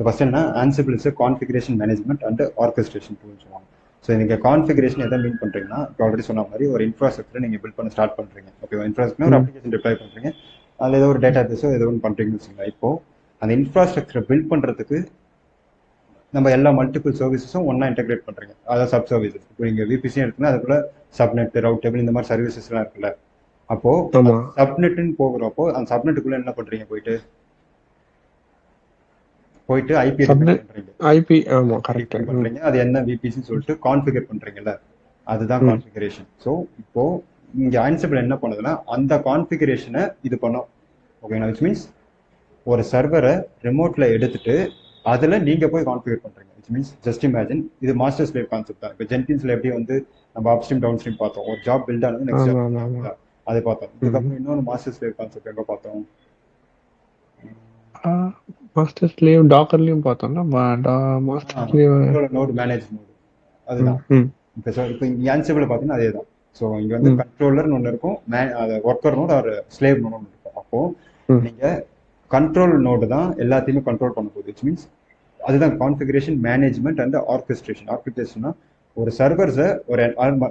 First என்ன Ansible is configuration management and orchestration டூல்னு சொல்லுவாங்க. ஸோ நீங்கள் கான்ஃபிகரேஷன் எதை மீன் பண்ணுறீங்கன்னா, இப்போ ஆல்ரெடி சொன்ன மாதிரி ஒரு இன்ஃப்ராஸ்ட்ரக்சர் நீங்கள் பில்ட் பண்ண ஸ்டார்ட் பண்ணுறீங்க. ஓகேவா, இன்ஃப்ராஸ்ட்ரக்சர் ஒரு அப்ளிகேஷன் டிப்ளாய் பண்ணுறீங்க, அதில் ஏதோ ஒரு டேட்டா பேஸோ ஏதோ ஒன்று பண்ணுறீங்கன்னு வச்சுக்கோங்க. இப்போ அந்த இன்ஃப்ராஸ்ட்ரக்சரை பில்ட் பண்ணுறதுக்கு நம்ம எல்லா மல்டிபிள் சர்வீசஸும் ஒன்றா இன்டெகிரேட் பண்ணுறீங்க. அதாவது சப் சர்வீசஸ். இப்போ நீங்கள் விபிசியும் இருக்குன்னா அதுக்குள்ள சப்நெட், ரவுட்டபிள் இந்த மாதிரி சர்வீசஸ்லாம் இருக்குல்ல. அப்போது சப்நெட்டுன்னு போகிறப்போ அந்த சப்நெட்டுக்குள்ளே என்ன பண்ணுறீங்க, போயிட்டு ஐபி பண்றீங்க. ஐபி ஆமா கரெக்ட் பண்றீங்க. அது என்ன விபிசின்னு சொல்லிட்டு கான்ஃபிகர் பண்றீங்கல்ல, அதுதான் கான்ஃபிகரேஷன். ஸோ இப்போ இங்க Ansible என்ன பண்ணுதுன்னா அந்த கான்ஃபிகரேஷனை இது பண்ணும். ஓகேங்களா, விச் மீன்ஸ் ஒரு சர்வரை ரிமோட்ல எடுத்துட்டு அதுல நீங்க போய் கான்ஃபிகர் பண்றீங்க. விச் மீன்ஸ் ஜஸ்ட் இமேஜின் இது மாஸ்டர் ஸ்லேவ் கான்செப்ட் தான். இப்போ ஜென்கின்ஸ்ல எப்படி வந்து நம்ம அப்ஸ்ட்ரீம் டவுன் ஸ்ட்ரீம் பார்த்தோம், ஒரு ஜாப் பில்ட் ஆனது நெக்ஸ்ட் ஜாப் அதை பார்த்தோம். இதுக்கப்புறம் இன்னொரு மாஸ்டர் ஸ்லேவ் கான்செப்ட் எங்க பார்த்தோம், மாஸ்டர் ஸ்லேவ் டாக்கர்லயும் பார்த்தோம்னா master slave node manage node, அதுதான். இப்போ இங்க Ansible பார்த்தீங்கன்னா அதே தான். ஸோ இங்க வந்து கண்ட்ரோலர்னு ஒன்று இருக்கும், ஒர்க்கர் நோட் ஒரு ஸ்லேவ் நோட் ஒன்று இருக்கும். அப்போ நீங்க கண்ட்ரோல் நோடு தான் எல்லாத்தையுமே கண்ட்ரோல் பண்ண போகுது. விச் மீன்ஸ் அதுதான் கான்ஃபிகரேஷன் மேனேஜ்மெண்ட் அண்ட் ஆர்கெஸ்ட்ரேஷன். ஆர்கெஸ்ட்ரேஷன்னா ஒரு சர்வர்ஸை ஒரு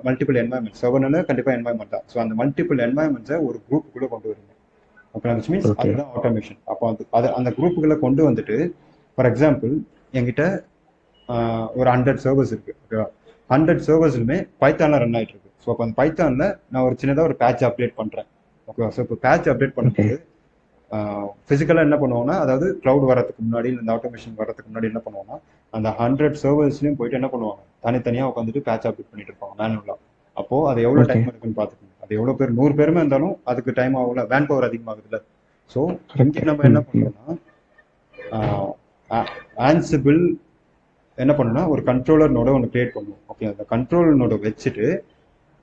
மல்டிபிள் என்வாயன்மெண்ட், சர்வர்னால கண்டிப்பாக என்வாயன்மெண்ட் தான். ஸோ அந்த மல்டிபிள் என்வாயன்மெண்ட்ஸை ஒரு குரூப்புக்குள்ளே கொண்டு வருங்க. ஓகே, விச் மீன்ஸ் அதுதான் ஆட்டோமேஷன். அப்போ அது அந்த குரூப்புக்குள்ளே கொண்டு வந்துட்டு, ஃபார் எக்ஸாம்பிள் என்கிட்ட ஒரு 100 சர்வர்ஸ் இருக்கு. ஓகேவா, 100 சர்வர்ஸுமே பைத்தான்ல ரன் ஆகிட்டு இருக்கு. ஸோ அப்போ அந்த பைத்தான்ல நான் ஒரு சின்னதாக ஒரு பேட்ச் அப்டேட் பண்ணுறேன். ஓகேவா, ஸோ இப்போ பேட்ச் அப்டேட் பண்ணும்போது ஃபிசிக்கலாக என்ன பண்ணுவோம்னா, அதாவது க்ளவுட் வரதுக்கு முன்னாடி இந்த ஆட்டோமேஷன் வரதுக்கு முன்னாடி என்ன பண்ணுவோம்னா, அந்த 100 சர்வர்ஸ்லையும் போயிட்டு என்ன பண்ணுவாங்க, தனித்தனியாக உட்காந்துட்டு பேட்ச் அப்டேட் பண்ணிட்டு இருப்பாங்க மேனுவலாக. அப்போது அது எவ்வளோ டைம் இருக்குன்னு பார்த்துக்கணும். அது எவ்வளோ பேர் 100 பேருமே இருந்தாலும் அதுக்கு டைம் ஆகல, வேன் பவர் அதிகமாகுதுல்ல. ஸோ இங்கே நம்ம என்ன பண்ணுறோம்னா, Ansible என்ன பண்ணுன்னா ஒரு கண்ட்ரோலர் நோட ஒன்று கிரியேட் பண்ணுவோம். ஓகே, அந்த கண்ட்ரோலர் நோட வச்சுட்டு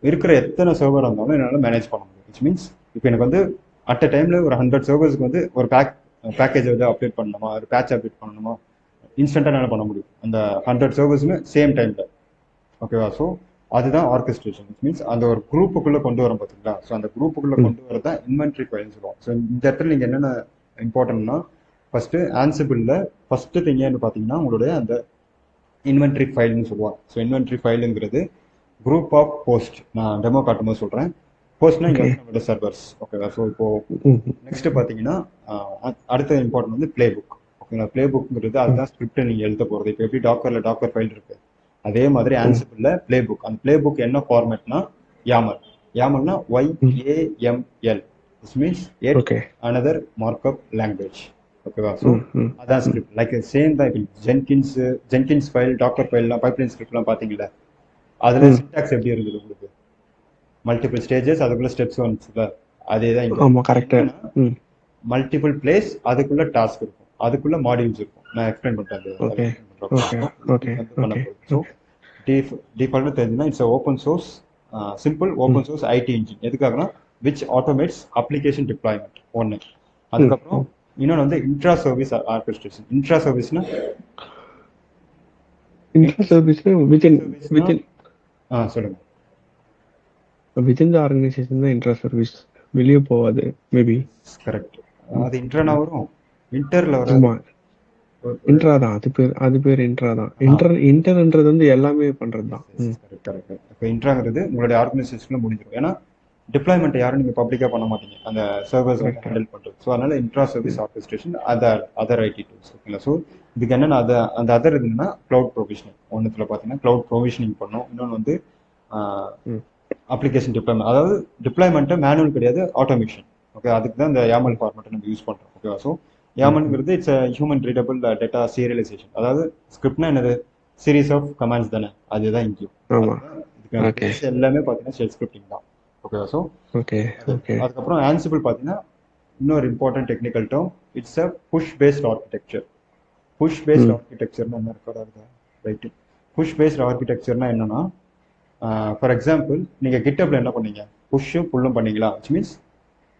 இருக்கிற எத்தனை சர்வர் இருந்தாலும் என்னால் மேனேஜ் பண்ண முடியும். விச் மீன்ஸ் இப்போ எனக்கு வந்து அட் அ டைம்ல ஒரு 100 சர்வர்ஸ்க்கு வந்து ஒரு பேக்கேஜ் வந்து அப்டேட் பண்ணணுமா, ஒரு பேட்ச் அப்டேட் பண்ணணுமா, இன்ஸ்டன்ட்டாக என்னால் பண்ண முடியும் அந்த 100 சர்வர்ஸுமே சேம் டைம்ல. ஓகேவா, ஸோ அதுதான் ஆர்கெஸ்ட்ரேஷன். விச் மீன்ஸ் அந்த ஒரு குரூப்புக்குள்ளே கொண்டு வரோம் பார்த்தீங்களா. ஸோ அந்த குரூப்புக்குள்ளே கொண்டு வரதான் இன்வென்ட்ரி ஃபைல்னு சொல்லுவோம். ஸோ இந்த இடத்துல நீங்கள் என்னென்ன இம்பார்ட்டன்ட்னா, ஃபர்ஸ்ட் Ansible ஃபர்ஸ்ட் திங் ஏன்னு பார்த்தீங்கன்னா உங்களுடைய அந்த இன்வென்ட்ரி ஃபைல்னு சொல்லுவாங்க. ஸோ இன்வென்ட்ரி ஃபைலுங்கிறது குரூப் ஆஃப் போஸ்ட். நான் டெமோ காட்டும்போது சொல்கிறேன். போஸ்ட்னா இங்கே வந்து நம்மளோட சர்வர்ஸ். ஓகேவா, ஸோ இப்போ நெக்ஸ்ட் பார்த்தீங்கன்னா அடுத்த இம்பார்ட்டன்ட் வந்து பிளே புக். ஓகேங்களா, பிளே புக்ங்கிறது அதுதான் ஸ்கிரிப்ட் நீங்கள் எழுத போகிறது. இப்போ எப்படி டாக்கர் ஃபைல் இருக்கு, அதே மாதிரி Ansible பிளே புக். அந்த பிளே புக் என்ன ஃபார்மேட்னா YAML. YAMLனா YAML, which means yet another markup language. ஓகேவா, ஸோ அதான் ஸ்கிரிப்ட். லைக் சேம் தான். இப்போ ஜென்கின்ஸ் ஃபைல், டாக்கர் ஃபைல்லாம், பைப்லைன் ஸ்கிரிப்ட்லாம் பார்த்தீங்களா, அதில் சின்டாக்ஸ் எப்படி இருந்தது உங்களுக்கு, மல்டிபிள் ஸ்டேஜஸ், அதுக்குள்ள ஸ்டெப்ஸ் வந்துச்சுல, அதே தான் இங்கே. மல்டிபிள் பிளேஸ், அதுக்குள்ள டாஸ்க் இருக்கும், அதுக்குள்ள மாடியூல்ஸ் இருக்கும். நான் எக்ஸ்பிளைன் பண்ணுறேன். ஸோ டிஃபால்ட்டாக தெரிஞ்சுன்னா it's open source, simple open source IT engine. எதுக்காகனா விச் ஆட்டோமேட்ஸ் அப்ளிகேஷன் டிப்ளாய்மெண்ட் ஒன்று. அதுக்கப்புறம் இன்னொன்று வந்து இன்ட்ரா சர்வீஸ் ஆர்கெஸ்ட்ரேஷன். இன்ட்ரா சர்வீஸ்னா சொல்லுங்க. வித்தின் தி ஆர்கனைசேஷன் தான் இன்ட்ரா சர்வீஸ், வெளியே போகாது. Maybe correct. அது இன்ட்ரானா வரும், இன்டர்ல வரும். இன்ட்ரா தான் அது பேர் இன்ட்ரா தான். இன்டர்ன்றது வந்து எல்லாமே பண்றது தான். கரெக்ட். இப்போ இன்ட்ராங்கிறது உங்களுடைய ஆர்கனைசேஷன்ல முடிஞ்சிடும். ஏன்னா டிப்ளாய்மெண்ட் யாரும் நீங்க பப்ளிக்கா பண்ண மாட்டீங்க, அந்த சர்வர்ஸ் வந்து ஹேண்டில் பண்றது. ஸோ அதனால intra service orchestration other IT tools. ஓகேங்களா, ஸோ இதுக்கு என்னன்னா அந்த அதர் இதுன்னா கிளவுட் ப்ரொவிஷனிங். ஒன்றுத்துல பார்த்தீங்கன்னா கிளவுட் ப்ரொவிஷனிங் பண்ணும். இன்னொன்று வந்து அப்ளிகேஷன் டிப்ளாய்மெண்ட். அதாவது டிப்ளாய்மெண்ட்டை மேனுவல் கிடையாது, ஆட்டோமேஷன். ஓகே, அதுக்கு தான் இந்த YAML ஃபார்மேட்டை நம்ம யூஸ் பண்றோம். ஓகேவா, ஸோ YAMLங்கிறது it's human readable data serialisation. அதாவது ஸ்கிரிப்ட்னா என்னது, சீரீஸ் ஆஃப் கமாண்ட்ஸ் தானே, அதுதான் இங்கேயும். எல்லாமே பார்த்தீங்கன்னா ஷெல் ஸ்கிரிப்டிங் தான். ஓகேவா, ஸோ அதுக்கப்புறம் Ansible பார்த்தீங்கன்னா இன்னொரு important technical term, it's a push based architecture. Push based ஆர்கிடெக்சர்னா என்ன ரெக்கார்டாக இருக்கா, ரைட்டு. புஷ் பேஸ்ட் ஆர்கிடெக்சர்னா என்னன்னா, ஃபார் எக்ஸாம்பிள் நீங்கள் கிட்டப்ல என்ன பண்ணீங்க, புஷ்ஷும் புல்லும் பண்ணீங்களா. விச் மீன்ஸ்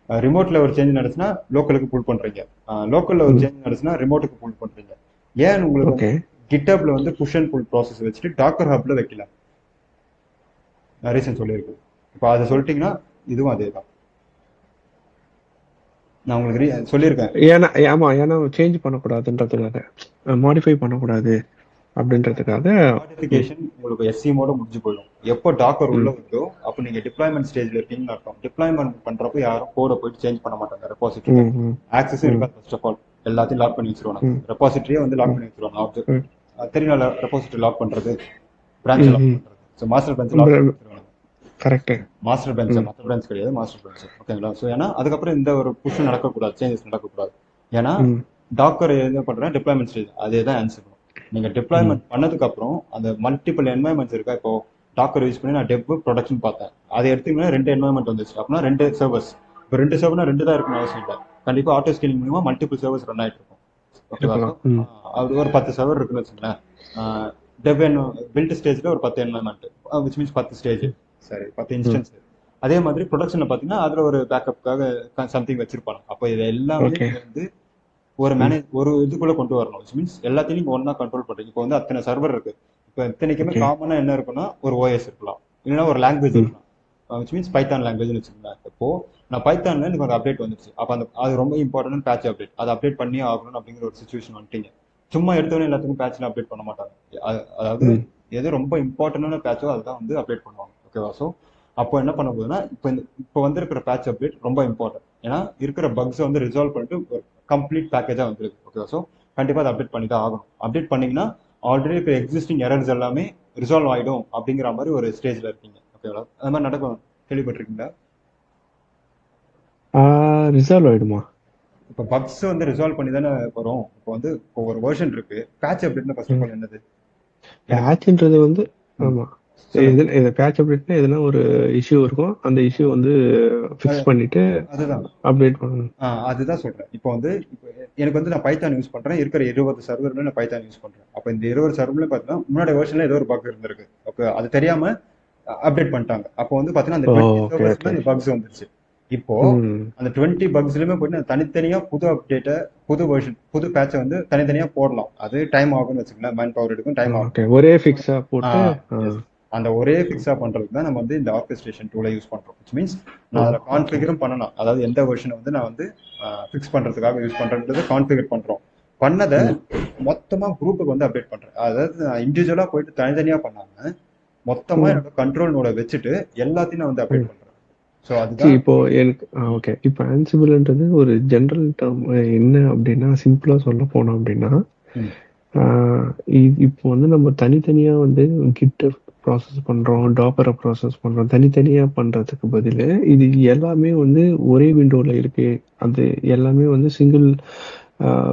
ரிமோட்ல ஒரு சேஞ்ச் நடந்துச்சுன்னா லோக்கலுக்கு புல் பண்றீங்க, லோக்கல்ல ஒரு சேஞ்ச் நடந்துச்சுன்னா ரிமோட்டுக்கு புல் பண்றீங்க. ஏன் உங்களுக்கு கிட்டப்ல வந்து புஷ் அண்ட் புல் ப்ராசஸ் வச்சுட்டு டாக்கர் ஹப்ல வைக்கல, ரீசன் சொல்லியிருக்கு. இப்போ அதை சொல்லிட்டீங்கன்னா இதுவும் அதே தான். நான் உங்களுக்கு சொல்லியிருக்கேன். ஏன்னா சேஞ்ச் பண்ணக்கூடாதுன்றதுக்காக, மாடிஃபை பண்ணக்கூடாது அப்படின்றதுக்காக. மாடிஃபிகேஷன் உங்களுக்கு எஸ்சிஎமோட முடிஞ்சு போயிடும். எப்போ டாக்கர் உள்ள வருதோ அப்போ நீங்க டிப்ளாய்மெண்ட் ஸ்டேஜ்ல இருக்கீங்கன்னு அர்த்தம். டிப்ளாய்மெண்ட் பண்றப்போ யாரும் கோட போயிட்டு சேஞ்ச் பண்ண மாட்டாங்க. ரெபாசிட்டரி ஆக்சஸ் இருக்காது. ஃபர்ஸ்ட் ஆஃப் ஆல் எல்லாத்தையும் லாக் பண்ணி வச்சிருவாங்க. ரெபாசிட்டரியே வந்து லாக் பண்ணி வச்சிருவாங்க. ஆப்ஜெக்ட் தெரியல, ரெபாசிட்டரி லாக் பண்றது, பிரான்ச் லாக் பண்றது. ஸோ மாஸ்டர் பிரான்ச் லாக் பண்ணி வச்சிருவாங்க. கரெக்ட். மாஸ்டர் பிரான்ச் மற்ற பிரான்ச் கிடையாது, மாஸ்டர் பிரான்ச். ஓகேங்களா? ஸோ ஏன்னா அதுக்கப்புறம் இந்த ஒரு புஷ் நடக்கக்கூடாது, சேஞ்சஸ் நடக்கக்கூடாது. ஏன்னா டாக்கர் என்ன பண்றேன், டிப்ளாய்மெண்ட் ஸ்டேஜ் அதே தான் ஆன்சர் பண்ணும். நீங்க டிப்ளாய்மெண்ட் பண்ணதுக்கு அப்புறம் அந்த மல்டிபிள் என்வாயன்மெண்ட்ஸ் இருக்கா. இப்போ டாக்கர் யூஸ் பண்ணி நான் டெப் ப்ரொடக்ஷன் பார்த்தேன். அதை எடுத்தீங்கன்னா 2 என்வாயன்மெண்ட் வந்துச்சு. அப்படின்னா 2 சர்வர்ஸ். இப்போ 2 சர்வர்னா 2 தான் இருக்கணும் அவசியம் இல்லை. கண்டிப்பா ஆட்டோ ஸ்கேலிங் மூலமா மல்டிபிள் சர்வர்ஸ் ரன் ஆயிட்டு இருக்கும். ஓகேவா? அது ஒரு 10 சர்வர் இருக்குன்னு வச்சுங்களேன். டெப் பில்ட் ஸ்டேஜ்ல ஒரு 10 என்வாயன்மெண்ட், விச் மீன்ஸ் 10 ஸ்டேஜ், சரி 10 இன்ஸ்டன்ஸ். அதே மாதிரி ப்ரொடக்ஷன்ல பாத்தீங்கன்னா அதுல ஒரு பேக்கப்புக்காக சம்திங் வச்சிருப்பாங்க. அப்போ இது எல்லாமே வந்து ஒரு இதுக்குள்ள கொண்டு வரணும். மீன்ஸ் எல்லாத்தையும் நீங்க ஒன்னா கண்ட்ரோல் பண்றீங்க. இப்போ வந்து அத்தனை சர்வர் இருக்கு. இப்போ இத்தனைக்குமே காமனா என்ன இருக்குன்னா ஒரு ஓஎஸ் இருக்கலாம், இல்லைன்னா ஒரு லாங்குவேஜ் இருக்கலாம். விச் மீன்ஸ் பைத்தான் லாங்குவேஜ் வச்சுக்கோங்க. இப்போ நான் பைத்தான்ல எனக்கு ஒரு அப்டேட் வந்துருச்சு. அப்போ அது ரொம்ப இம்பார்ட்டன்ட் பேட்ச் அப்டேட். அதை அப்டேட் பண்ணி ஆகணும் அப்படிங்கிற ஒரு சுச்சுவேஷன் வந்துட்டீங்க. சும்மா எடுத்தோன்னே எல்லாத்துக்கும் பேட்ச்ல அப்டேட் பண்ண மாட்டாங்க. அதாவது எது ரொம்ப இம்பார்ட்டன்டான பேட்சோ அதுதான் வந்து அப்டேட் பண்ணுவாங்க. ஓகேவா? ஸோ அப்போ என்ன பண்ண போகுதுன்னா, இப்போ வந்து இருக்கிற பேட்ச் அப்டேட் ரொம்ப இம்பார்ட்டன்ட். ஏன்னா இருக்கிற பக்ஸை வந்து ரிசால்வ் பண்ணிட்டு ஒரு கம்ப்ளீட் பேக்கேஜா வந்துருக்கு. ஓகேவா? ஸோ கண்டிப்பா அதை அப்டேட் பண்ணி தான் ஆகணும். அப்டேட் பண்ணீங்கன்னா ஆல்ரெடி இப்போ எக்ஸிஸ்டிங் எரர்ஸ் எல்லாமே ரிசால்வ் ஆயிடும் அப்படிங்கிற மாதிரி ஒரு ஸ்டேஜ்ல இருக்கீங்க. ஓகேவா? அது மாதிரி நடக்கும். கேள்விப்பட்டிருக்கீங்களா? ரிசால்வ் ஆயிடுமா? இப்போ பக்ஸ் வந்து ரிசால்வ் பண்ணி தானே வரும். இப்போ வந்து இப்போ ஒரு வெர்ஷன் இருக்கு. பேட்ச் அப்டேட்னா ஃபர்ஸ்ட் ஆஃப் ஆல் என்னது? பேட்ச்ன்றது வந்து ஆமா, பேட்ச் அப்டேட்னா எதுனா ஒரு இஷ்யூ இருக்கும். அந்த இஷ்யூ வந்து ஃபிக்ஸ் பண்ணிட்டு அதுதான் அப்டேட் பண்ணணும். அதுதான் சொல்றேன். இப்போ வந்து எனக்கு வந்து நான் பைத்தான் யூஸ் பண்றேன். இருக்கிற 20 சர்வர்ல நான் பைத்தான் யூஸ் பண்றேன். அப்போ இந்த 20 சர்வர்ல பார்த்தீங்கன்னா முன்னாடி வெர்ஷன்ல ஏதோ ஒரு பக் இருந்திருக்கு. ஓகே, அது தெரியாம அப்டேட் பண்ணிட்டாங்க. அப்போ வந்து பாத்தீங்கன்னா அந்த 20 சர்வர்ஸ்ல இந்த பக்ஸ் வந்துருச்சு. இப்போ அந்த 20 பக்ஸ்லயுமே போயிட்டு தனித்தனியா புது அப்டேட்டை, புது வெர்ஷன், புது பேட்சை வந்து தனித்தனியா போடலாம். அது டைம் ஆகும்னு வச்சுக்கலாம். மேன் பவர் எடுக்கும், டைம் ஆகும். ஒரே ஃபிக்ஸா போட்டு அந்த ஒரே ஃபிக்ஸா பண்றதுக்கு தான் நம்ம வந்து இந்த ஆர்கெஸ்ட்ரேஷன் டூலை யூஸ் பண்றோம். விச் மீன்ஸ் நான் அதில் கான்ஃபிகரும் பண்ணலாம். அதாவது எந்த வெர்ஷனை வந்து நான் வந்து ஃபிக்ஸ் பண்றதுக்காக யூஸ் பண்றது கான்ஃபிகர் பண்றோம். பண்ணதை மொத்தமா குரூப்புக்கு வந்து அப்டேட் பண்றேன். அதாவது நான் இண்டிவிஜுவலா போயிட்டு தனித்தனியா பண்ணாம மொத்தமா என்னோட கண்ட்ரோல் நோட வச்சுட்டு எல்லாத்தையும் நான் வந்து அப்டேட் பண்றேன். ஸோ அதுதான் இப்போ எனக்கு ஓகே. இப்போ ஆன்சிபிள்ன்றது ஒரு ஜென்ரல் டேர்ம். என்ன அப்படின்னா சிம்பிளா சொல்ல போனோம் அப்படின்னா, இப்போ வந்து நம்ம தனித்தனியா வந்து கிட்ட ப்ராசஸ் பண்றோம், டாக்கரை ப்ராசஸ் பண்றோம். தனித்தனியா பண்றதுக்கு பதில் இது எல்லாமே வந்து ஒரே விண்டோல இருக்கு. அது எல்லாமே வந்து சிங்கிள்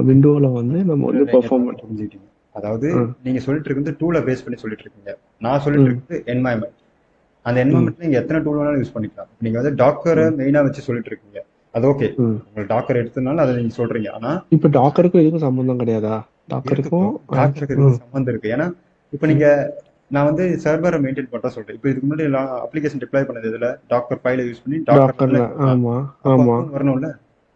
விண்டோல வந்து நம்ம வந்து பெர்ஃபார்ம் புரிஞ்சுக்கிட்டீங்க. அதாவது நீங்க சொல்லிட்டு இருக்கிறது டூலை பேஸ் பண்ணி சொல்லிட்டு இருக்கீங்க. நான் சொல்லிட்டு இருக்கிறது என்வாயன்மெண்ட். அந்த என்வாயன்மெண்ட் நீங்க எத்தனை டூல் வேணாலும் யூஸ் பண்ணிக்கலாம். நீங்க வந்து டாக்கரை மெயினா வச்சு சொல்லிட்டு இருக்கீங்க. அது ஓகே, உங்களுக்கு டாக்கர் எடுத்ததுனால அதை நீங்க சொல்றீங்க. ஆனா இப்ப டாக்கருக்கும் இதுக்கும் சம்பந்தம் கிடையாதா? டாக்கருக்கும் சம்பந்தம் இருக்கு. ஏன்னா இப்ப நீங்க நான் வந்து சர்வரை மெயின்டைன் பண்ற சொல்றேன். இப்போ இதுக்கு முன்னாடி அப்ளிகேஷன் டிப்ளாய் பண்ணது இதுல டாக்கர் ஃபைலை யூஸ் பண்ணி டாக்கர்ல வரணும்ல.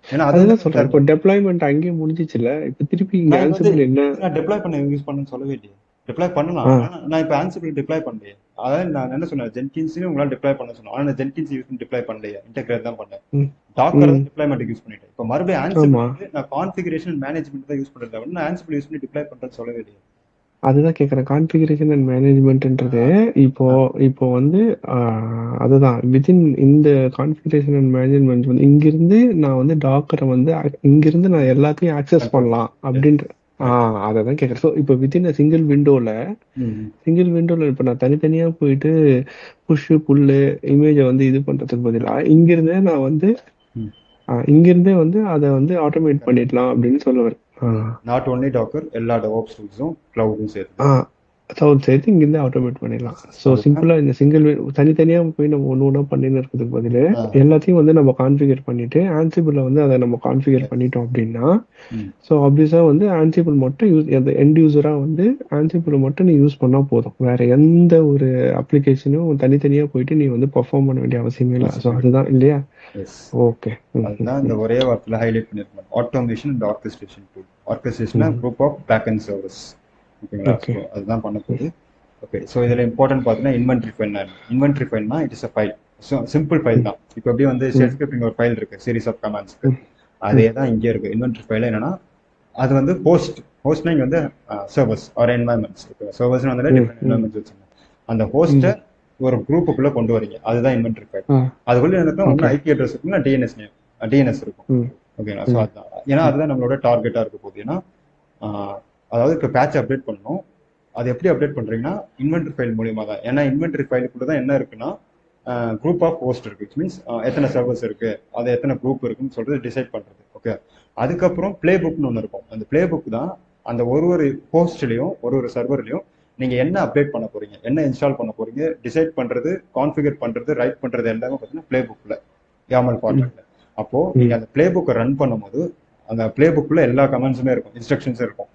ஏன்னா அதுதான் சொல்றேன். இப்போ டெப்ளாய்மென்ட் அங்கேயே முடிஞ்சிச்சுல. இப்போ திருப்பி இங்க ஆன்சிபிள் என்ன நான் டிப்ளாய் பண்ண யூஸ் பண்ணனும்னு சொல்லவே இல்லையே. டிப்ளாய் பண்ணலாம். நான் இப்போ ஆன்சிபிள் டிப்ளாய் பண்ணலையே. அதாவது நான் என்ன சொன்னேன், ஜென்கின்ஸையும் உங்களால டிப்ளாய் பண்ண சொன்னேன். ஆனா ஜென்கின்ஸ் யூஸ் பண்ணி டிப்ளாய் பண்ணலையே, இன்டெகிரேட் தான் பண்ணேன். டாக்கர் டிப்ளாய்மென்ட் யூஸ் பண்ணிட்டேன். இப்போ மறுபடியும் ஆன்சிபிள் நான் கான்ஃபிகரேஷன் மேனேஜ்மெண்ட் தான் யூஸ் பண்றேன். நான் ஆன்சிபிள் யூஸ் பண்ணி டிப்ளாய் பண்றேன்னு சொல்லவே இல்லையே. அதுதான் கேட்குறேன். கான்ஃபிகரேஷன் அண்ட் மேனேஜ்மெண்ட்ன்றது இப்போ வந்து அதுதான் வித்தின் இந்த கான்ஃபிகரேஷன் அண்ட் மேனேஜ்மெண்ட் வந்து இங்கிருந்து நான் வந்து டாக்கரை வந்து இங்கிருந்து நான் எல்லாத்தையும் ஆக்சஸ் பண்ணலாம் அப்படின்ற அதை தான் கேட்குறேன். ஸோ இப்போ வித்தின் சிங்கிள் விண்டோவில் இப்போ நான் தனித்தனியா போயிட்டு புஷ்ஷு புல்லு இமேஜை வந்து இது பண்றதுக்கு பதிலாக இங்கிருந்தே நான் வந்து இங்கிருந்தே வந்து அதை வந்து ஆட்டோமேட் பண்ணிடலாம் அப்படின்னு சொல்ல வரேன். நாட் ஒன்லி டாக்கர், எல்லா டெவாப்ஸ் டூல்ஸும் கிளவுடும் சேர்த்து இங்கிருந்து ஆட்டோமேட் பண்ணிடலாம். ஸோ சிம்பிளா இந்த சிங்கிள் தனித்தனியா போய் நம்ம ஒண்ணு பண்ணின்னு இருக்கிறதுக்கு பதில் எல்லாத்தையும் வந்து நம்ம கான்ஃபிகர் பண்ணிட்டு ஆன்சிபிள்ல வந்து அதை நம்ம கான்ஃபிகர் பண்ணிட்டோம் அப்படின்னா, ஸோ ஆப்வியஸா வந்து ஆன்சிபிள் மட்டும் எண்ட் யூசரா வந்து ஆன்சிபிள் மட்டும் நீ யூஸ் பண்ணா போதும். வேற எந்த ஒரு அப்ளிகேஷனும் தனித்தனியா போயிட்டு நீ வந்து பெர்ஃபார்ம் பண்ண வேண்டிய அவசியமே இல்லை. ஸோ அதுதான் இல்லையா? ஓகே, அதுதான் இந்த ஒரே வார்த்தையில ஹைலைட் பண்ணிருக்கேன். Automation and orchestration tool. Orchestration group of pack and service. ஓகேங்களா? அதுதான் பண்ண போகுது. ஓகே, ஸோ இதில் இம்பார்ட்டன்ட் பார்த்தீங்கன்னா இன்வென்ட்ரி ஃபைல். இன்வென்ட்ரி ஃபைல்னா it is a file, simple file தான். இப்போ அப்படியே வந்து ஷெல் ஸ்கிரிப்டிங் ஒரு ஃபைல் இருக்கு, சீரிஸ் ஆஃப் கமாண்ட்ஸ்க்கு. அதே தான் இங்கே இருக்கு. இன்வென்டரி ஃபைல என்னன்னா அது வந்து ஹோஸ்ட்னா இங்கே வந்து சர்வர்ஸ் ஆர் என்வாயன்மெண்ட்ஸ் இருக்கு. சர்வர்ஸ் வந்து டிஃப்ரெண்ட் என்வாயன்மெண்ட்ஸ் வச்சுருங்க. அந்த ஹோஸ்ட்டை ஒரு குரூப்புக்குள்ள கொண்டு வரீங்க, அதுதான் இன்வென்டரி ஃபைல். அதுக்குள்ள எனக்கு ஒன்று ஐபி அட்ரஸ் இருக்குன்னா டிஎன்எஸ் இருக்கும். ஓகேங்களா? ஸோ அதுதான், ஏன்னா அதுதான் நம்மளோட டார்கெட்டாக இருக்க போகுது. ஏன்னா அதாவது இப்போ பேட்ச் அப்டேட் பண்ணணும். அது எப்படி அப்டேட் பண்றீங்கன்னா இன்வென்டரி ஃபைல் மூலியமா தான். ஏன்னா இன்வென்டரி ஃபைலுக்குள்ள தான் என்ன இருக்குன்னா குரூப் ஆஃப் ஹோஸ்ட் இருக்கு. இட் மீன்ஸ் எத்தனை சர்வர்ஸ் இருக்கு, அது எத்தனை குரூப் இருக்குன்னு சொல்றது டிசைட் பண்றது. ஓகே, அதுக்கப்புறம் பிளே புக்னு ஒன்று இருக்கும். அந்த பிளே புக் தான் அந்த ஒரு ஹோஸ்ட்லயும் ஒரு சர்வர்லயும் நீங்க என்ன அப்டேட் பண்ண போறீங்க, என்ன இன்ஸ்டால் பண்ண போறீங்க, டிசைட் பண்றது, கான்ஃபிகர் பண்றது, ரைட் பண்றது எல்லாமே பார்த்தீங்கன்னா பிளே புக்ல YAML ஃபார்மேட்ல. அப்போ நீங்க அந்த பிளே புக்கை ரன் பண்ணும்போது அந்த பிளே புக்ல எல்லா கமெண்ட்ஸுமே இருக்கும், இன்ஸ்ட்ரக்ஷன்ஸும் இருக்கும்.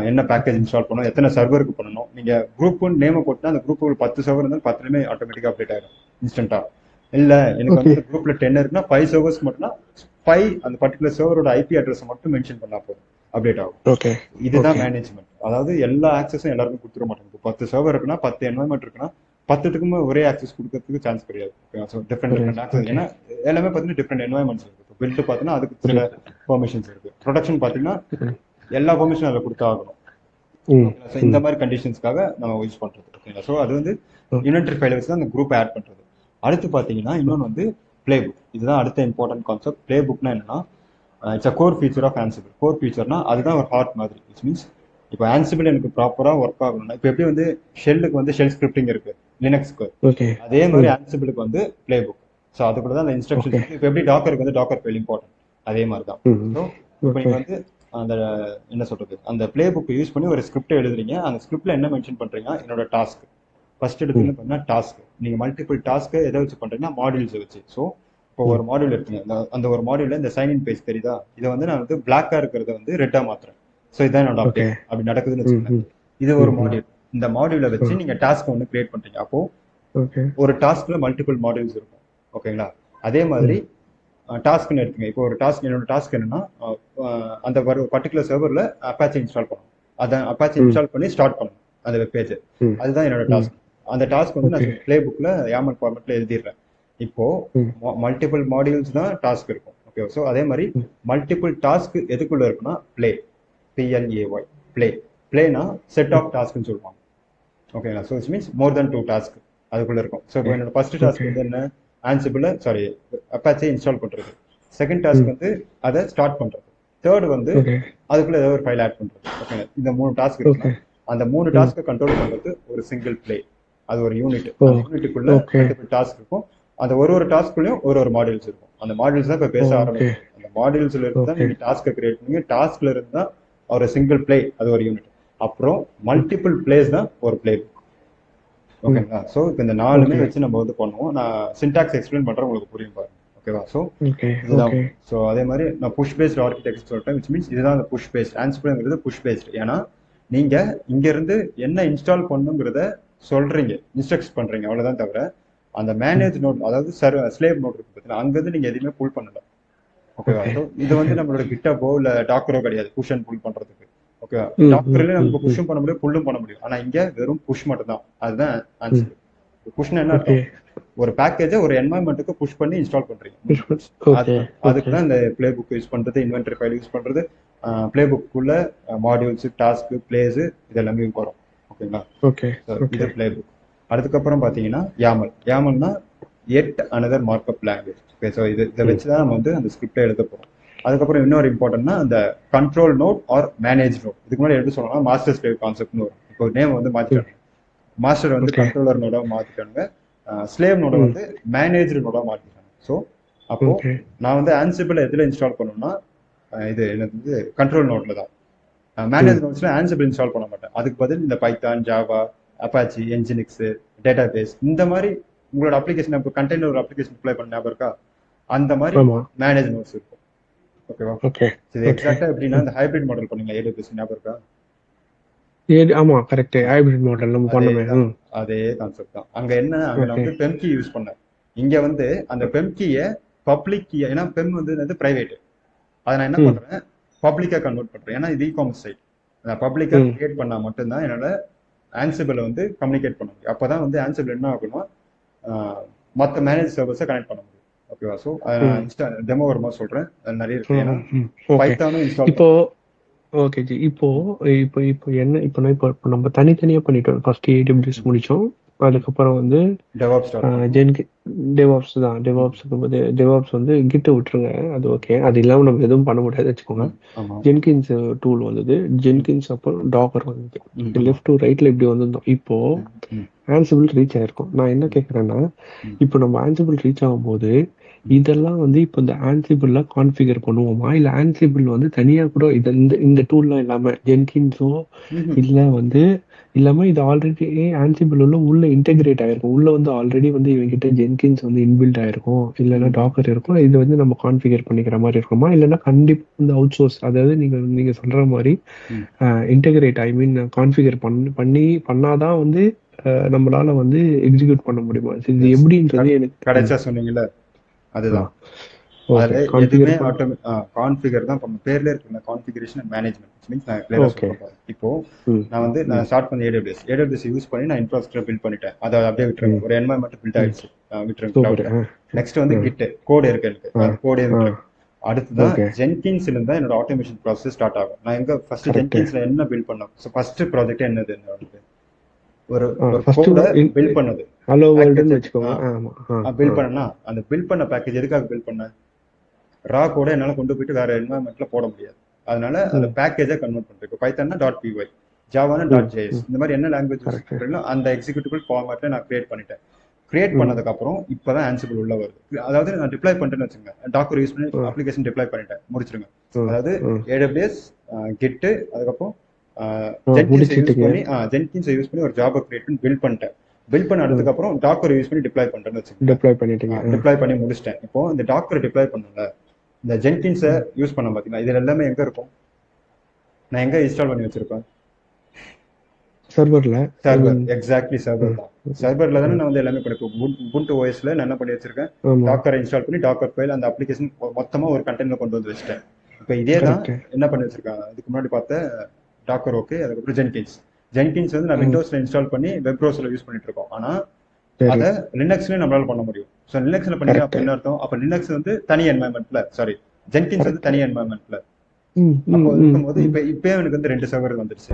என்ன பேக்கேஜ் இன்ஸ்டால் பண்ணணும், எத்தனை சர்வருக்கு பண்ணணும். நீங்க குரூப் நேம் போட்டுனா அந்த குரூப் 10 சர்வர் இருந்தாலும் 10லுமே ஆட்டோமேட்டிக்கா அப்டேட் ஆயிடும் இன்ஸ்டன்டா. இல்ல எனக்கு வந்து குரூப்ல 10 இருக்குன்னா 5 சர்வர்ஸ் மட்டும்னா 5 அந்த பர்டிகுலர் சர்வரோட ஐபி அட்ரஸ் மட்டும் மென்ஷன் பண்ணா போதும், அப்டேட் ஆகும். இதுதான் மேனேஜ்மெண்ட். அதாவது எல்லா ஆக்சஸும் எல்லாருக்கும் கொடுத்துட மாட்டாங்க. 10 சர்வர் இருக்குன்னா 10 என்வாயன்மெண்ட் இருக்குன்னா 10த்துக்குமே ஒரே ஆக்சஸ் கொடுக்கறதுக்கு சான்ஸ் கிடையாது. டிஃப்ரெண்ட் ஆக்சஸ், ஏன்னா எல்லாமே பார்த்தீங்கன்னா டிஃப்ரெண்ட் என்வாயன்மெண்ட்ஸ் இருக்கு. பில்ட் பார்த்தீங்கன்னா அதுக்கு சில பெர்மிஷன்ஸ் இருக்கு. ப்ரொடக்ஷன் பார்த்தீங்கன்னா எல்லா பெர்மிஷனும் அதில் கொடுத்தா ஆகணும். இந்த மாதிரி கண்டிஷன்ஸ்க்காக நம்ம யூஸ் பண்றது. ஓகேங்களா? ஸோ அது வந்து இன்வென்டரி ஃபைலை வச்சு தான் அந்த குரூப் ஆட் பண்றது. அடுத்து பார்த்தீங்கன்னா இன்னொன்று வந்து பிளே புக். இதுதான் அடுத்த இம்பார்ட்டன்ட் கான்செப்ட். பிளே புக்னா என்னன்னா it's a core feature of Ansible. Core ஃபீச்சர்னா அதுதான் ஒரு ஹார்ட் மாதிரி. இட்ஸ் மீன்ஸ் இப்போ ஆன்சிபிள் எனக்கு ப்ராப்பராக ஒர்க் ஆகணும்னா, இப்போ எப்படி வந்து ஷெல்லுக்கு வந்து ஷெல் ஸ்கிரிப்டிங் இருக்கு லினக்ஸ்க்கு, அதே மாதிரி ஆன்சிபிளுக்கு வந்து பிளே புக். ஸோ அதுக்குள்ள தான் அந்த இன்ஸ்ட்ரக்ஷன்ஸ் இருக்கு. இப்போ எப்படி டாக்கருக்கு வந்து டாக்கர் ஃபைல் இம்பார்ட்டன்ட், அதே மாதிரி தான். ஸோ இப்போ நீங்க வந்து அந்த என்ன சொல்றது, அந்த பிளே புக் யூஸ் பண்ணி ஒரு ஸ்கிரிப்ட் எழுதுறீங்க. அந்த ஸ்கிரிப்ட்ல என்ன மென்ஷன் பண்றீங்க, என்னோட டாஸ்க் ஃபர்ஸ்ட் எடுத்துன்னு பண்ணா டாஸ்க். நீங்க மல்டிபிள் டாஸ்க் எதை வச்சு பண்றீங்கன்னா மாடியூல்ஸ் வச்சு. ஸோ இப்போ ஒரு மாடியூல் எடுத்துங்க, அந்த ஒரு மாடியூல்ல இந்த சைன் இன் பேஜ் தெரியுதா, இதை வந்து நான் வந்து பிளாக்கா இருக்கிறத வந்து ரெட்டா மாத்துறேன். ஸோ இதான் என்னோட அப்டேட். அப்படி நடக்குதுன்னு வச்சுக்கோங்க. இது ஒரு மாடியூல். இந்த மாடியூலை வச்சு நீங்க டாஸ்க் ஒன்று கிரியேட் பண்றீங்க. அப்போ ஒரு டாஸ்க்ல மல்டிபிள் மாடியூல்ஸ் இருக்கும். ஓகேங்களா? அதே மாதிரி டாஸ்க்னு எடுத்துங்க. இப்போ ஒரு டாஸ்க், என்னோட டாஸ்க் என்னன்னா அந்த பர்டிகுலர் சர்வர்ல அப்பாச்சி இன்ஸ்டால் பண்ணணும். அதை அப்பாச்சி இன்ஸ்டால் பண்ணி ஸ்டார்ட் பண்ணணும் அந்த வெப் பேஜ். அதுதான் என்னோட டாஸ்க். அந்த டாஸ்க் வந்து நான் பிளே புக்ல YAML ஃபார்மேட்ல எழுதிடுறேன். இப்போ மல்டிபிள் மாடியூல்ஸ் தான் டாஸ்க் இருக்கும். ஓகே, ஸோ அதே மாதிரி மல்டிபிள் டாஸ்க் எதுக்குள்ள இருக்குன்னா பிளே, PLAY, பிளேனா செட் ஆஃப் டாஸ்க்னு சொல்லுவாங்க. ஓகேங்களா? So it's means more then 2 task அதுக்குள்ள இருக்கும். ஸோ இப்போ என்னோட ஃபர்ஸ்ட் டாஸ்க் வந்து என்ன, ஆன்சிபிள் அப்பாச்சி இன்ஸ்டால் பண்றது. செகண்ட் டாஸ்க் வந்து அதை ஸ்டார்ட் பண்றது. தேர்ட் வந்து அதுக்குள்ள ஏதாவது ஒரு ஃபைல் ஆட் பண்றது. ஓகே, இந்த 3 டாஸ்க் இருக்கு. அந்த 3 டாஸ்க்கை கண்ட்ரோல் பண்றது ஒரு சிங்கிள் பிளே. அது ஒரு யூனிட். அந்த யூனிட்டுக்குள்ள மல்டிபிள் டாஸ்க் இருக்கும். அந்த ஒரு டாஸ்க்குள்ளயும் ஒரு மாடியூல்ஸ் இருக்கும். அந்த மாடியூல்ஸ் தான் இப்போ பேச ஆரம்பிக்கும். அந்த மாடியூல்ஸ்ல இருந்து தான் நீங்க டாஸ்க்கை கிரியேட் பண்ணீங்க. டாஸ்க்ல இருந்து தான் ஒரு சிங்கிள் பிளே, அது ஒரு யூனிட். அப்புறம் மல்டிபிள் பிளேஸ் தான் ஒரு பிளே புக். ஓகேங்களா? ஸோ இப்போ இந்த 4மே வச்சு நம்ம வந்து பண்ணுவோம். நான் சின்டாக்ஸ் எக்ஸ்பிளைன் பண்றேன், உங்களுக்கு புரியும் பாருங்க. ஓகேவா? ஸோ இதுதான். ஸோ அதே மாதிரி நான் புஷ் பேஸ்ட் ஆர்கிடெக்சர் சொல்லிட்டேன். விச் மீன்ஸ் இதுதான் அந்த புஷ் பேஸ்ட். ஆன்சிபிள்ங்கிறது புஷ் பேஸ்ட். ஏன்னா நீங்க இங்க இருந்து என்ன இன்ஸ்டால் பண்ணுங்கிறத சொல்றீங்க, இன்ஸ்ட்ரக்ட் பண்றீங்க, அவ்வளவுதான். தவிர அந்த மேனேஜ் நோட், அதாவது ஸ்லேவ் நோட் இருக்கு பார்த்தீங்கன்னா, அங்கிருந்து நீங்க எதுவுமே புல் பண்ணல. ஓகேவா? ஸோ இது வந்து நம்மளோட கிட்டப்போ இல்ல டாக்கரோ கிடையாது புஷ் அண்ட் புல் பண்றதுக்கு. ஓகேவா? டாக்கர்ல நமக்கு புஷ்ஷும் பண்ண முடியும், புல்லும் பண்ண முடியும். ஆனா இங்க வெறும் புஷ் மட்டும் தான். அதுதான் ஆன்சர். புஷ்னா என்ன அர்த்தம், ஒரு பேக்கேஜை ஒரு என்வாயன்மெண்ட்டுக்கு புஷ் பண்ணி இன்ஸ்டால் பண்றீங்க. அதுக்கு தான் இந்த பிளே புக் யூஸ் பண்றது, இன்வென்டரி ஃபைல் யூஸ் பண்றது, பிளே புக்குள்ள மாடியூல்ஸ், டாஸ்க், பிளேஸ் இது எல்லாமே வரும். ஓகேங்களா? இது பிளே புக். அதுக்கப்புறம் பாத்தீங்கன்னா YAMLனா yet another markup language. Okay, so இதை வச்சுதான் நம்ம வந்து அந்த ஸ்கிரிப்டை எழுத போறோம். அதுக்கப்புறம் இன்னொரு இம்பார்ட்டன்ட்னா அந்த control node or manage node. இதுக்கு முன்னாடி எப்படி சொல்லலாம், மாஸ்டர் ஸ்லேவ் கான்செப்ட்னு வரும். இப்போ நேம் வந்து மாத்திட்டாங்க. மாஸ்டர் வந்து கண்ட்ரோலர் நோட மாத்திட்டாங்க, ஸ்லேவ் நோட வந்து மேனேஜர் நோட மாத்திட்டாங்க. ஸோ அப்போ நான் வந்து ஆன்சிபிள் எதுல இன்ஸ்டால் பண்ணணும்னா இது எனக்கு வந்து கண்ட்ரோல் நோட்ல தான். மேனேஜ் நோட்ஸ்ல ஆன்சிபிள் இன்ஸ்டால் பண்ண மாட்டேன். அதுக்கு பதில் இந்த Python, Java, Apache, Nginx, database, இந்த மாதிரி உங்களோட அப்ளிகேஷன், இப்போ கண்டெய்னர் ஒரு அப்ளிகேஷன் அப்ளை பண்ண ஞாபகம் இருக்கா, அந்த மாதிரி மேனேஜ் நோட்ஸ் இருக்கும். ஓகேவா? இது எக்ஸாக்ட்டா எப்படின்னா இந்த ஹைபிரிட் மாடல் பண்ணீங்க AWS ஞாபகம் இருக்கா? ஆமா, கரெக்ட். ஹைபிரிட் மாடல் நம்ம பண்ணுமே. அதே கான்செப்ட் தான். அங்க என்ன, அங்க நான் வந்து பெம் கீ யூஸ் பண்ணேன். இங்க வந்து அந்த பெம் கீயை பப்ளிக் கீ, ஏன்னா பெம் வந்து பிரைவேட், அதை நான் என்ன பண்றேன், பப்ளிக்கா கன்வெர்ட் பண்றேன். ஏன்னா இது இ-காமர்ஸ் சைட். நான் பப்ளிக்கா கிரியேட் பண்ணா மட்டும்தான் என்னால ஆன்சிபிளை வந்து கம்யூனிகேட் பண்ண முடியும். அப்பதான் வந்து ஆன்சிபிள் என்ன ஆகும்னா மற்ற மேனேஜ் சர்வர்ஸை கனெக்ட் பண்ண முடியும். ஓகேவா? ஸோ ம் டெமோ வரும்போது சொல்றேன். அது நிறைய இருக்கு. ம் ஏன்னா ம் ஓகே. பைத்தானும் இன்ஸ்டால் இப்போ பண்ணணும். Okay G. இப்போ என்ன இப்போ நான் இப்போ நம்ம தனித்தனியா பண்ணிட்டோம். ஃபர்ஸ்ட் AWS முடிச்சோம். அதுக்கப்புறம் வந்து டெவாப் ஸ்டார்ட் பண்ணணும். ஜென்கி டெவாப்ஸ் தான். ம். டெவாப்ஸுக்கு வந்து டெவாப்ஸ் வந்து கிட்ட விட்டுருங்க. அது ஓகே. அது இல்லாம நம்ம எதுவும் பண்ண முடியாது வச்சுக்கோங்க. ம். ஆமா. ஜென்கின்ஸ் டூல் வந்தது. ம். ஜென்கின்ஸ் அப்புறம் டாக்கர் வந்தது. ஆமா. லெஃப்ட் டு ரைட்ல இப்படி வந்திருந்தோம். இப்போ ம். ம். ஆன்சிபிள் ரீச் ஆயிருக்கும். நான் என்ன ம். கேட்குறேன்னா, ம். இப்போ நம்ம ஆன்சிபிள் ரீச் ஆகும்போது ம். இதெல்லாம் வந்து இப்போ இந்த ஆன்சிபிள்ல கான்ஃபிகர் பண்ணுவோமா? இல்ல ஆன்சிபிள் வந்து தனியா கூட இந்த இந்த டூல்லாம் இல்லாம ஜென்கின்ஸோ ம்ஹ்ம். இல்ல வந்து இல்லாம இது ஆல்ரெடி ஆன்சிபிள் உள்ள இன்டெகிரேட் ஆயிருக்கும். உள்ள வந்து ஆல்ரெடி வந்து இவங்கிட்ட ஜென்கின்ஸ் வந்து இன்பில்ட் ஆயிருக்கும். இல்லைன்னா ம். டாக்கர் இருக்கும். இது வந்து நம்ம கான்ஃபிகர் பண்ணிக்கிற மாதிரி இருக்குமா? இல்லைன்னா கண்டிப்பா வந்து அவுட் சோர்ஸ், அதாவது நீங்க சொல்ற மாதிரி ம். இன்டெகிரேட் கான்ஃபிகர் பண்ணாதான் வந்து நம்மளால வந்து எக்ஸிக்யூட் பண்ண முடியுமா? சரி, இது எஸ். எப்படின்றது எனக்கு கடைசியா சொன்னீங்கல்ல, அதுதான். ஓகே. அதுல எதுவுமே கான்ஃபிகர் பண்ண கான்ஃபிகர் தான் பண்ணணும். பேர்ல இருக்குல்ல, கான்ஃபிகரேஷன் அண்ட் மேனேஜ்மெண்ட் மீன்ஸ் நான் கிளியரா ஓகே. சொல்றேன். இப்போ ம் நான் ம் ஸ்டார்ட் பண்ண AWS யூஸ் பண்ணி நான் இன்ஃப்ராஸ்ட்ரக்சர் பில்ட் பண்ணிட்டேன். அதை அப்படியே விட்டுருங்க. ம் ஒரு என்வாயன்மெண்ட் பில்ட் ம் ஆயிடுச்சு, விட்டுருங்க சூப்பர். கிளவுட்ல. நெக்ஸ்ட் வந்து கிட் கோடு இருக்கு, எனக்கு ஆ அது கோடே ஆ விட்டுருங்க. அடுத்துதான் ஓகே. ஜென்கின்ஸ்ல இருந்தா என்னோட ஆட்டோமேஷன் ப்ராசஸ் ஸ்டார்ட் ஆகும். நான் எங்க ஃபர்ஸ்ட் கரெக்ட். ஜென்கின்ஸ்ல என்ன பில்ட் பண்ணோம்? ஸோ ஃபர்ஸ்ட் ப்ராஜெக்ட் என்னது? ஒரு ஒரு ஃபர்ஸ்ட் கோடை பில்ட் பண்ணது, ஹலோ பேக்கேஜ் வேர்ல்டுன்னு வச்சுக்கோங்க. ஆமா. பில்ட் பண்ணனா, அந்த பில்ட் பண்ண பேக்கேஜ் எதுக்காக பில்ட் பண்ண? ரா கோட என்னால கொண்டு போயிட்டு வேற என்வாயன்மெண்ட்ல போட முடியாது. அதனால அதை ம் பேக்கேஜா கன்வெர்ட் பண்றேன். இப்போ பைத்தான்னா .py, ஜாவானா ம் .js, ம் இந்த மாதிரி என்ன லாங்குவேஜ் யூஸ் கரெக்ட். பண்றீங்களோ அந்த எக்ஸிக்யூட்டிவ் ஃபார்மேட்ல நான் கிரியேட் பண்ணிட்டேன். கிரியேட் ம் பண்ணதுக்கு அப்புறம் இப்பதான் ஆன்சிபிள் உள்ள வருது. அதாவது நான் டிப்ளாய் பண்ணிட்டேன்னு வச்சுங்க, டாக்கர் யூஸ் பண்ணி ம் அப்ளிகேஷன் டிப்ளாய் பண்ணிட்டேன், முடிச்சிருங்க. ம் அதாவது ம் AWS கிட்டு, அதுக்கப்புறம் ஜென்கின்ஸை யூஸ் முடிச்சிட்டீங்க. பண்ணி ஒரு ஜாபை கிரியேட் பண்ணி பில்ட் பண்ணிட்டேன். பில்ட் பண்ண ம் அதுக்கப்புறம் டாக்கர் யூஸ் பண்ணி டிப்ளாய் பண்ணிட்டேன்னு வச்சுக்கோங்க. டிப்ளாய் பண்ணிட்டீங்க. டிப்ளாய் பண்ணி முடிச்சிட்டேன். இப்போ இந்த டாக்கர் டிப்ளாய் பண்ணல, இந்த ஜென்கின்ஸை யூஸ் பண்ண பார்த்தீங்களா, இது எல்லாமே எங்க இருக்கும்? நான் எங்க இன்ஸ்டால் பண்ணி வச்சிருப்பேன்? சர்வர்ல. ஐ சர்வர். மீன். எக்ஸாக்ட்லி சர்வர் ம் தான். சர்வர்ல தானே ம் நான் வந்து எல்லாமே படிப்பேன். உபுண்டு OSல நான் என்ன பண்ணி வச்சிருக்கேன்? ஆமா. டாக்கரை இன்ஸ்டால் பண்ணி டாக்கர் ஃபைல் அந்த அப்ளிகேஷன் மொத்தமா ஒரு கண்டெய்னர் கொண்டு வந்து வச்சிட்டேன். இப்போ இதே தான் கரெக்ட். என்ன பண்ணி வச்சிருக்கேன்? இதுக்கு முன்னாடி பார்த்த டாக்கர், ஓகே. அதுக்கப்புறம் ஜென்கின்ஸ் வந்து நான் ம் விண்டோஸ்ல இன்ஸ்டால் பண்ணி வெப் ப்ரௌசர்ல யூஸ் பண்ணிட்டு இருக்கோம். ஆனா சரி. அதை லினக்ஸ்லயும் நம்மளால பண்ண முடியும். ஸோ லினக்ஸ்ல பண்ணீங்க கரெக்ட். அப்ப என்ன அர்த்தம்? அப்ப லினக்ஸ் வந்து தனி என்வாயன்மெண்ட்ல, சாரி, ஜென்கின்ஸ் வந்து கரெக்ட். தனி என்வாயன்மெண்ட்ல. ம் அப்போ ம் ம் இருக்கும்போது ம் இப்ப எனக்கு வந்து 2 சர்வர் வந்துருச்சு.